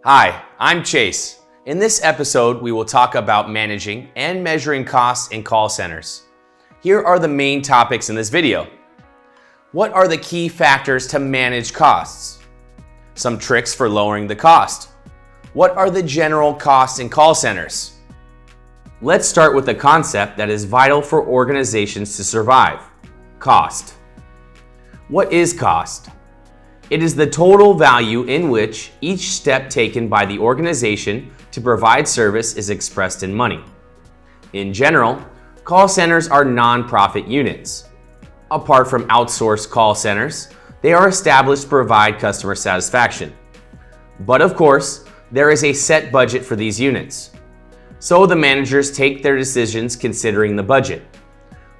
Hi, I'm Chase. In this episode, we will talk about managing and measuring costs in call centers. Here are the main topics in this video. What are the key factors to manage costs? Some tricks for lowering the cost. What are the general costs in call centers? Let's start with a concept that is vital for organizations to survive: cost. What is cost? It is the total value in which each step taken by the organization to provide service is expressed in money. In general, call centers are non-profit units. Apart from outsourced call centers, they are established to provide customer satisfaction. But of course, there is a set budget for these units. So the managers take their decisions considering the budget.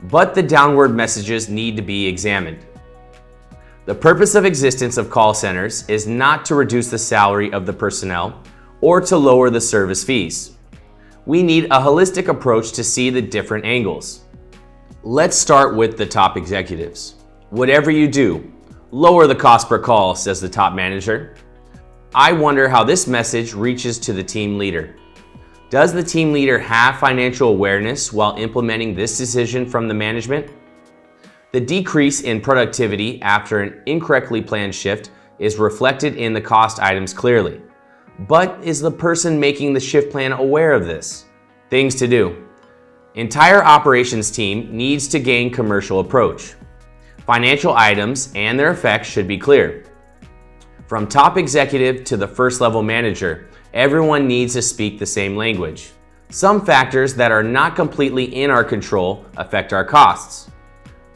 But the downward messages need to be examined. The purpose of existence of call centers is not to reduce the salary of the personnel or to lower the service fees. We need a holistic approach to see the different angles. Let's start with the top executives. Whatever you do, lower the cost per call, says the top manager. I wonder how this message reaches to the team leader. Does the team leader have financial awareness while implementing this decision from the management? The decrease in productivity after an incorrectly planned shift is reflected in the cost items clearly. But is the person making the shift plan aware of this? Things to do. Entire operations team needs to gain commercial approach. Financial items and their effects should be clear. From top executive to the first level manager, everyone needs to speak the same language. Some factors that are not completely in our control affect our costs.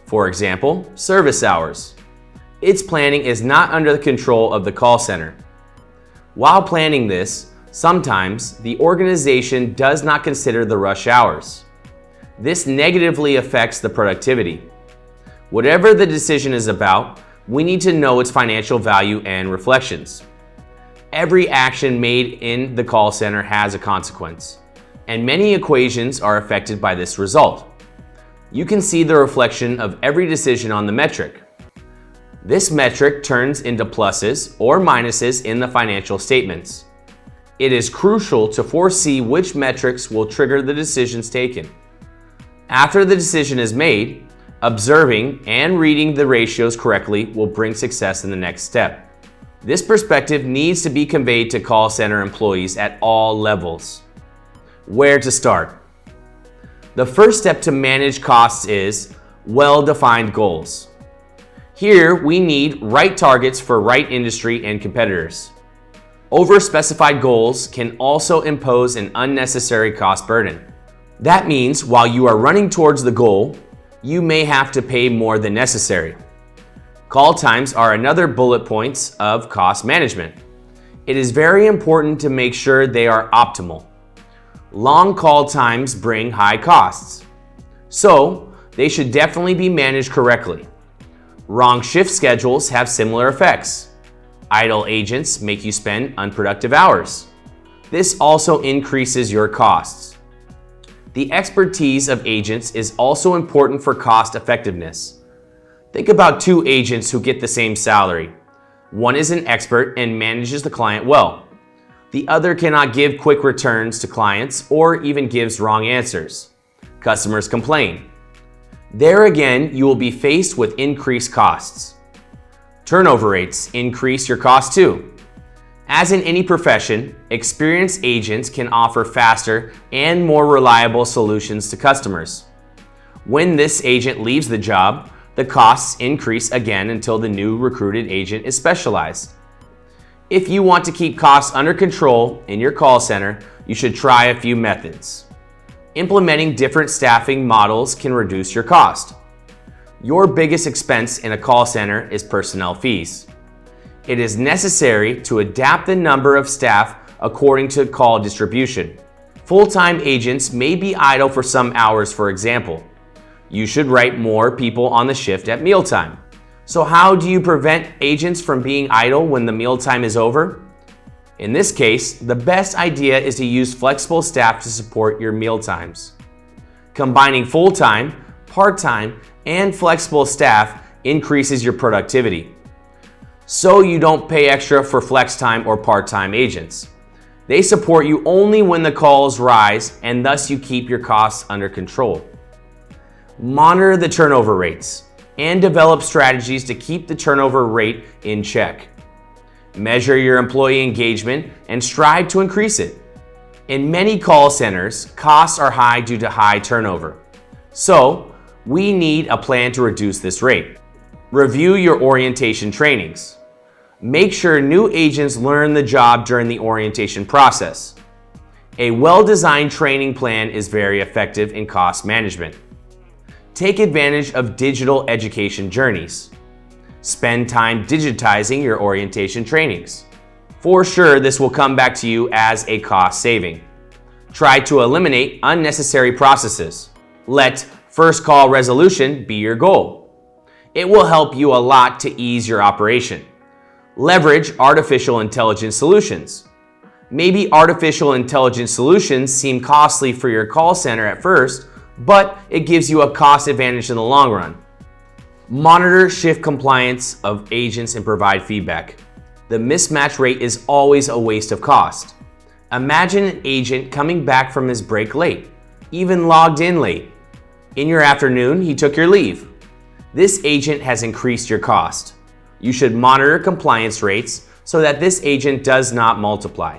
For example, service hours. Its planning is not under the control of the call center. While planning this, sometimes the organization does not consider the rush hours. This negatively affects the productivity. Whatever the decision is about, we need to know its financial value and reflections. Every action made in the call center has a consequence, and many equations are affected by this result. You can see the reflection of every decision on the metric. This metric turns into pluses or minuses in the financial statements. It is crucial to foresee which metrics will trigger the decisions taken. After the decision is made, observing and reading the ratios correctly will bring success in the next step. This perspective needs to be conveyed to call center employees at all levels. Where to start? The first step to manage costs is well-defined goals. Here, we need right targets for right industry and competitors. Over-specified goals can also impose an unnecessary cost burden. That means while you are running towards the goal, you may have to pay more than necessary. Call times are another bullet points of cost management. It is very important to make sure they are optimal. Long call times bring high costs, so they should definitely be managed correctly. Wrong shift schedules have similar effects. Idle agents make you spend unproductive hours. This also increases your costs. The expertise of agents is also important for cost effectiveness. Think about two agents who get the same salary. One is an expert and manages the client well. The other cannot give quick returns to clients or even gives wrong answers. Customers complain. There again, you will be faced with increased costs. Turnover rates increase your costs too. As in any profession, experienced agents can offer faster and more reliable solutions to customers. When this agent leaves the job, the costs increase again until the new recruited agent is specialized. If you want to keep costs under control in your call center, you should try a few methods. Implementing different staffing models can reduce your cost. Your biggest expense in a call center is personnel fees. It is necessary to adapt the number of staff according to call distribution. Full-time agents may be idle for some hours, for example. You should write more people on the shift at mealtime. So how do you prevent agents from being idle when the mealtime is over? In this case, the best idea is to use flexible staff to support your meal times. Combining full-time, part-time, and flexible staff increases your productivity. So you don't pay extra for flex time or part-time agents. They support you only when the calls rise, and thus you keep your costs under control. Monitor the turnover rates and develop strategies to keep the turnover rate in check. Measure your employee engagement and strive to increase it. In many call centers, costs are high due to high turnover. So, we need a plan to reduce this rate. Review your orientation trainings. Make sure new agents learn the job during the orientation process. A well-designed training plan is very effective in cost management. Take advantage of digital education journeys. Spend time digitizing your orientation trainings. For sure, this will come back to you as a cost saving. Try to eliminate unnecessary processes. Let first call resolution be your goal. It will help you a lot to ease your operation. Leverage artificial intelligence solutions. Maybe artificial intelligence solutions seem costly for your call center at first, but it gives you a cost advantage in the long run. Monitor shift compliance of agents and provide feedback. The mismatch rate is always a waste of cost. Imagine an agent coming back from his break late, even logged in late. In your afternoon, he took your leave. This agent has increased your cost. You should monitor compliance rates so that this agent does not multiply.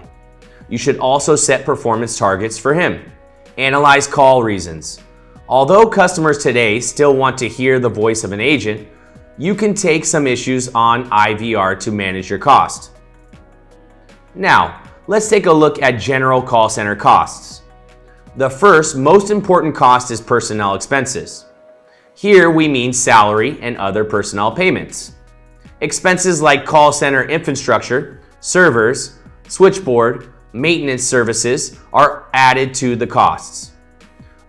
You should also set performance targets for him. Analyze call reasons. Although customers today still want to hear the voice of an agent, you can take some issues on IVR to manage your cost. Now, let's take a look at general call center costs. The first, most important cost is personnel expenses. Here we mean salary and other personnel payments. Expenses like call center infrastructure, servers, switchboard, maintenance services are added to the costs.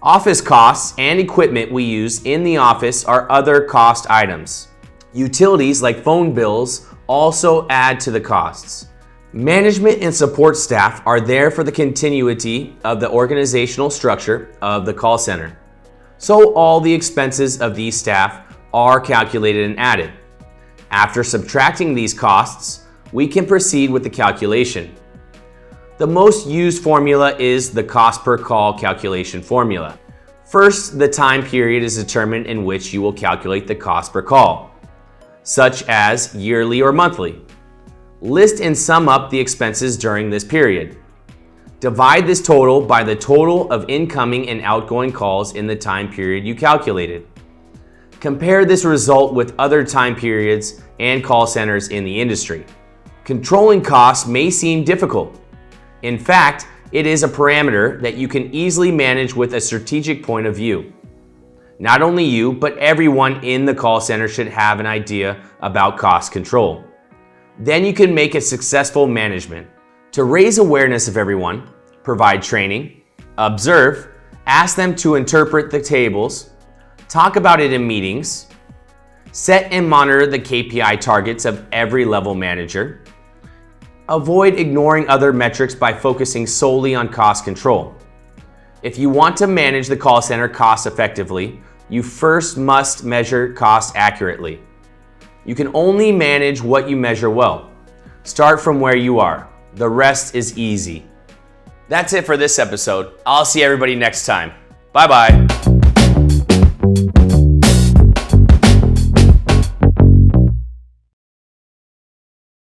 Office costs and equipment we use in the office are other cost items. Utilities like phone bills also add to the costs. Management and support staff are there for the continuity of the organizational structure of the call center. So all the expenses of these staff are calculated and added. After subtracting these costs, we can proceed with the calculation. The most used formula is the cost per call calculation formula. First, the time period is determined in which you will calculate the cost per call, such as yearly or monthly. List and sum up the expenses during this period. Divide this total by the total of incoming and outgoing calls in the time period you calculated. Compare this result with other time periods and call centers in the industry. Controlling costs may seem difficult. In fact, it is a parameter that you can easily manage with a strategic point of view. Not only you, but everyone in the call center should have an idea about cost control. Then you can make a successful management. To raise awareness of everyone, provide training, observe, ask them to interpret the tables, talk about it in meetings, set and monitor the KPI targets of every level manager. Avoid ignoring other metrics by focusing solely on cost control. If you want to manage the call center cost effectively, you first must measure costs accurately. You can only manage what you measure well. Start from where you are. The rest is easy. That's it for this episode. I'll see everybody next time. Bye-bye.